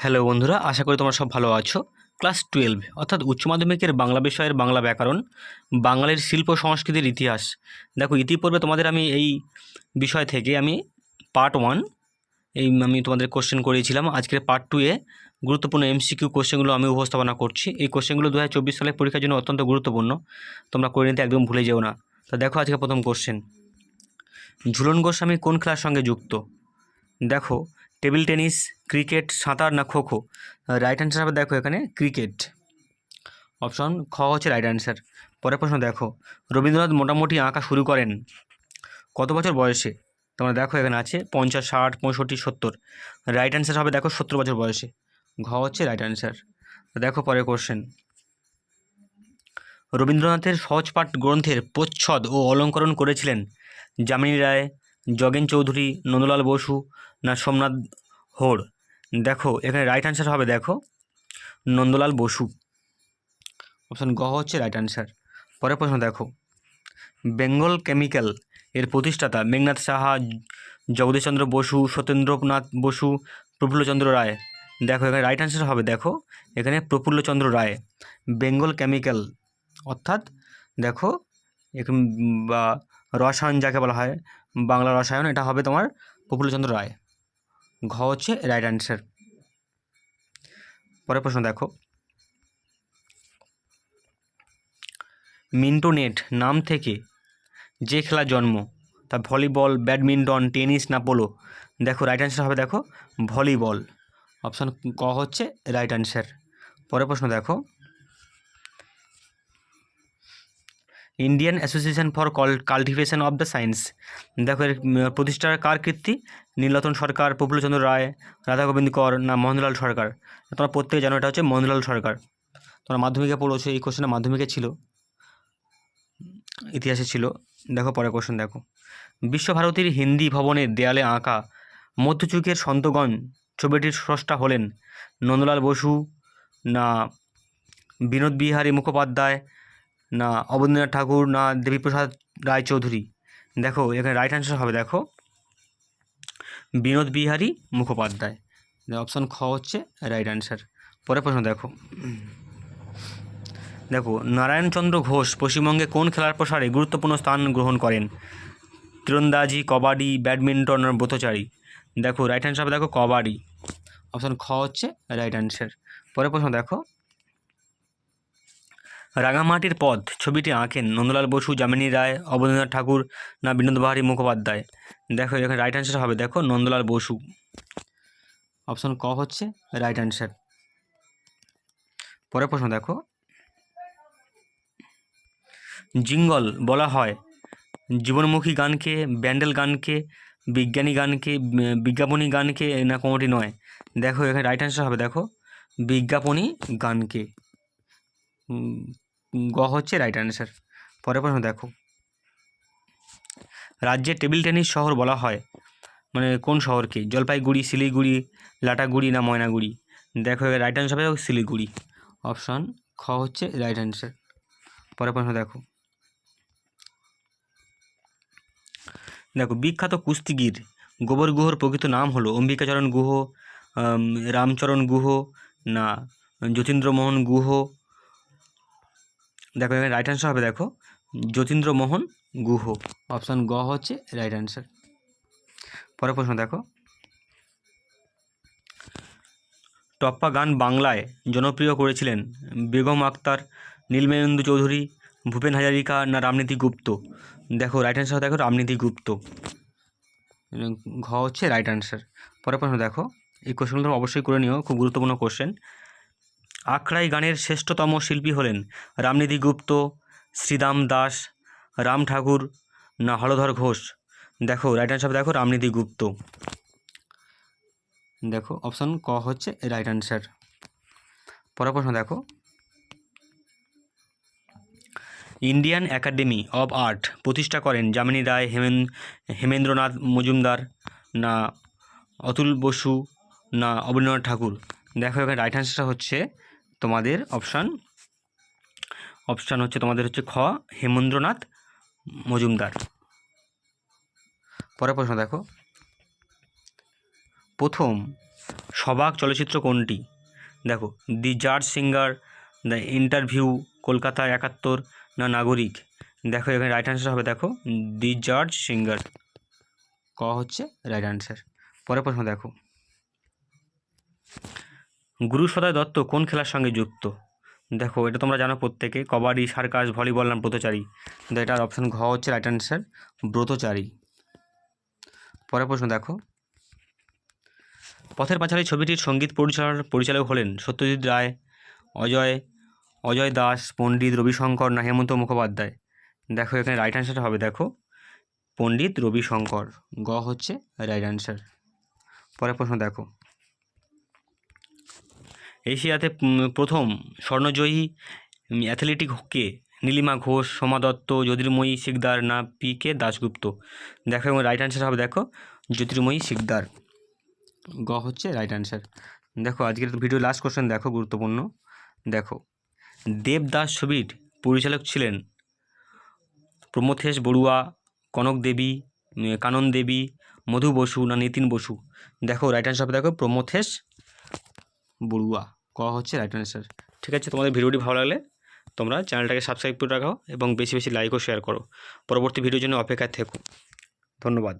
Hello বন্ধুরা, আশা করি তোমরা সব ভালো আছো। ক্লাস 12 অর্থাৎ উচ্চ মাধ্যমিকের বাংলা বিষয়ের বাংলা ব্যাকরণ, বাঙালির শিল্প সংস্কৃতির ইতিহাস। দেখো, ইতিপূর্বে তোমাদের আমি এই বিষয় থেকে পার্ট 1 আমি তোমাদের কোশ্চেন করিয়েছিলাম। আজকের পার্ট 2 এ গুরুত্বপূর্ণ এমসিকিউ কোশ্চেনগুলো আমি উপস্থাপনা করছি। এই কোশ্চেনগুলো 2024 সালের পরীক্ষার জন্য অত্যন্ত গুরুত্বপূর্ণ, তোমরা করে নিতে একদম ভুলে যেও না। তো দেখো, আজকে প্রথম কোশ্চেন, ঝুলন গোস্বামী কোন খেলার সঙ্গে যুক্ত? দেখো, টেবিল টেনিস, ক্রিকেট, সাঁতার না খোখো? রাইট অ্যান্সার হবে দেখো এখানে ক্রিকেট। অপশন খ হচ্ছে রাইট অ্যান্সার। পরের প্রশ্ন দেখো, রবীন্দ্রনাথ মোটামুটি আঁকা শুরু করেন কত বছর বয়সে? তোমরা দেখো এখানে আছে 50, 60, 65, 70। রাইট অ্যান্সার হবে দেখো 70 বছর বয়সে। ঘ হচ্ছে রাইট অ্যান্সার। দেখো পরের কোশ্চেন, রবীন্দ্রনাথের সহজপাঠ গ্রন্থের প্রচ্ছদ ও অলঙ্করণ করেছিলেন যামিনী রায়, যোগেন চৌধুরী, নন্দলাল বসু না সোমনাথ হোড়? দেখো এখানে রাইট অ্যান্সার হবে দেখো নন্দলাল বসু। অপশান গ হচ্ছে রাইট অ্যান্সার। পরের প্রশ্ন দেখো, বেঙ্গল কেমিক্যাল এর প্রতিষ্ঠাতা মেঘনাথ সাহা, জগদীশচন্দ্র বসু, সত্যেন্দ্রনাথ বসু, প্রফুল্লচন্দ্র রায়? দেখো এখানে রাইট অ্যান্সার হবে দেখো এখানে প্রফুল্লচন্দ্র রায়। বেঙ্গল কেমিক্যাল অর্থাৎ দেখো এখন বা রসায়ন যাকে বলা হয়, বাংলা রসায়ন, এটা হবে তোমার প্রফুল্লচন্দ্র রায়। ঘ হচ্ছে রাইট অ্যান্সার। পরের প্রশ্ন দেখো, মিন্টো নেট নাম থেকে যে খেলার জন্ম, তা ভলিবল, ব্যাডমিন্টন, টেনিস না পোলো? দেখো রাইট অ্যান্সার হবে দেখো ভলিবল। অপশান ক হচ্ছে রাইট অ্যান্সার। পরের প্রশ্ন দেখো, Indian association for cultivation of the science, দেখো এর প্রতিষ্ঠার কার কীর্তি? নীলরতন সরকার, প্রফুল্লচন্দ্র রায়, রাধা গোবিন্দ কর না মহেন্দ্রলাল সরকার? তোমরা প্রত্যেকে জানো এটা হচ্ছে মহেন্দ্রলাল সরকার। তোমরা মাধ্যমিকে পড়েছো, এই কোশ্চেনটা মাধ্যমিকে ছিল, ইতিহাসে ছিল। দেখো পরের কোশ্চেন দেখো, বিশ্বভারতীর হিন্দি ভবনের দেয়ালে আঁকা মধ্যযুগের সন্তগণ ছবিটির স্রষ্টা হলেন নন্দলাল বসু না বিনোদ বিহারী মুখোপাধ্যায় না অবনীন্দ্রনাথ ঠাকুর না দেবীপ্রসাদ রায়চৌধুরী? দেখো এখানে রাইট অ্যান্সার হবে দেখো বিনোদ বিহারী মুখোপাধ্যায়। অপশান খ হচ্ছে রাইট অ্যান্সার। পরের প্রশ্ন দেখো, দেখো নারায়ণচন্দ্র ঘোষ পশ্চিমবঙ্গে কোন খেলার প্রসারে গুরুত্বপূর্ণ স্থান গ্রহণ করেন? তীরন্দাজি, কবাডি, ব্যাডমিন্টন আর ব্রতচারী? দেখো রাইট অ্যান্সার হবে দেখো কবাডি। অপশান খ হচ্ছে রাইট অ্যান্সার। পরের প্রশ্ন দেখো, রাঙামাটির পথ ছবিটি আঁকেন নন্দলাল বসু, যামিনী রায়, অবনীন্দ্রনাথ ঠাকুর না বিনোদ বিহারী মুখোপাধ্যায়? দেখো এখানে রাইট অ্যান্সার হবে দেখো নন্দলাল বসু। অপশান ক হচ্ছে রাইট অ্যান্সার। পরের প্রশ্ন দেখো, জিঙ্গল বলা হয় জীবনমুখী গানকে, ব্যান্ডেল গানকে, বিজ্ঞানী গানকে, বিজ্ঞাপনী গানকে না কোনোটি নয়? দেখো এখানে রাইট অ্যান্সার হবে দেখো বিজ্ঞাপনী গানকে। গ হচ্ছে রাইট অ্যান্সার। পরের প্রশ্ন দেখো, রাজ্যে টেবিল টেনিস শহর বলা হয় মানে কোন শহরকে? জলপাইগুড়ি, শিলিগুড়ি, লাটাগুড়ি না ময়নাগুড়ি? দেখো রাইট অ্যান্সার হবে শিলিগুড়ি। অপশান খ হচ্ছে রাইট অ্যান্সার। পরের প্রশ্ন দেখো, দেখো বিখ্যাত কুস্তিগির গোবর গুহর প্রকৃত নাম হলো অম্বিকাচরণ গুহ, রামচরণ গুহ না যতীন্দ্রমোহন গুহ? দেখো এখানে রাইট অ্যান্সার হবে দেখো যতীন্দ্রমোহন গুহ। অপশান গ হচ্ছে রাইট অ্যান্সার। পরের প্রশ্ন দেখো, টপ্পা গান বাংলায় জনপ্রিয় করেছিলেন বেগম আক্তার, নীলমেন্দু চৌধুরী, ভূপেন হাজারিকা না রামনীতি গুপ্ত? দেখো রাইট অ্যান্সার দেখো রামনীতি গুপ্ত। ঘ হচ্ছে রাইট অ্যান্সার। পরের প্রশ্ন দেখো, এই কোশ্চেনগুলো তোমরা অবশ্যই করে নিও, খুব গুরুত্বপূর্ণ কোশ্চেন। আখড়াই গানের শ্রেষ্ঠতম শিল্পী হলেন রামনিধি গুপ্ত, শ্রীদাম দাস, রাম ঠাকুর না হলধর ঘোষ? দেখো রাইট অ্যান্সার দেখো রামনিধি গুপ্ত। দেখো অপশান ক হচ্ছে রাইট অ্যান্সার। পরের প্রশ্ন দেখো, ইন্ডিয়ান একাডেমি অব আর্ট প্রতিষ্ঠা করেন যামিনী রায়, হেমেন্দ্রনাথ মজুমদার না অতুল বসু না অবনীন্দ্রনাথ ঠাকুর? দেখো এখানে রাইট অ্যান্সারটা হচ্ছে তোমাদের অপশান হচ্ছে তোমাদের হচ্ছে খ হেমেন্দ্রনাথ মজুমদার। পরের প্রশ্ন দেখো, প্রথম সবাক চলচ্চিত্র কোনটি? দেখো, দি জাজ সিঙ্গার, দ্য ইন্টারভিউ, কলকাতা 71 না নাগরিক। দেখো এখানে রাইট অ্যান্সার হবে, দেখো দি জাজ সিঙ্গার, ক হচ্ছে রাইট অ্যান্সার। পরের প্রশ্ন দেখো, গুরু সদয় দত্ত কোন খেলার সঙ্গে যুক্ত? দেখো এটা তোমরা জানো প্রত্যেকে, কবাডি, সার্কাস, ভলিবল না ব্রতচারী। কিন্তু এটার অপশন ঘ হচ্ছে রাইট অ্যান্সার, ব্রতচারী। পরের প্রশ্ন দেখো, পথের পাঁচালী ছবিটির সঙ্গীত পরিচালক হলেন সত্যজিৎ রায়, অজয় দাস, পণ্ডিত রবিশঙ্কর না হেমন্ত মুখোপাধ্যায়। দেখো এখানে রাইট অ্যান্সার হবে, দেখো পণ্ডিত রবিশঙ্কর, গ হচ্ছে রাইট অ্যান্সার। পরের প্রশ্ন দেখো, এশিয়াতে প্রথম স্বর্ণজয়ী অ্যাথলেটিক কে? নীলিমা ঘোষ, সোমা দত্ত, জ্যোতির্ময়ী শিকদার না পি কে দাশগুপ্ত। দেখো এবং রাইট অ্যান্সার হবে, দেখো জ্যোতির্ময়ী শিকদার, গ হচ্ছে রাইট অ্যান্সার। দেখো আজকের ভিডিও লাস্ট কোশ্চেন দেখো, গুরুত্বপূর্ণ। দেখো, দেবদাস ছবির পরিচালক ছিলেন প্রমথেশ বড়ুয়া, কনক দেবী, কানন দেবী, মধু বসু না নিতিন বসু। দেখো রাইট অ্যান্সার হবে, দেখো প্রমথেশ বড়ুয়া, ক হচ্ছে রাইট অ্যান্সার। ঠিক আছে, তোমাদের ভিডিওটি ভালো লাগলে তোমরা চ্যানেলটাকে সাবস্ক্রাইব করে রাখো এবং বেশি বেশি লাইক ও শেয়ার করো। পরবর্তী ভিডিওর জন্য অপেক্ষায় থেকো। ধন্যবাদ।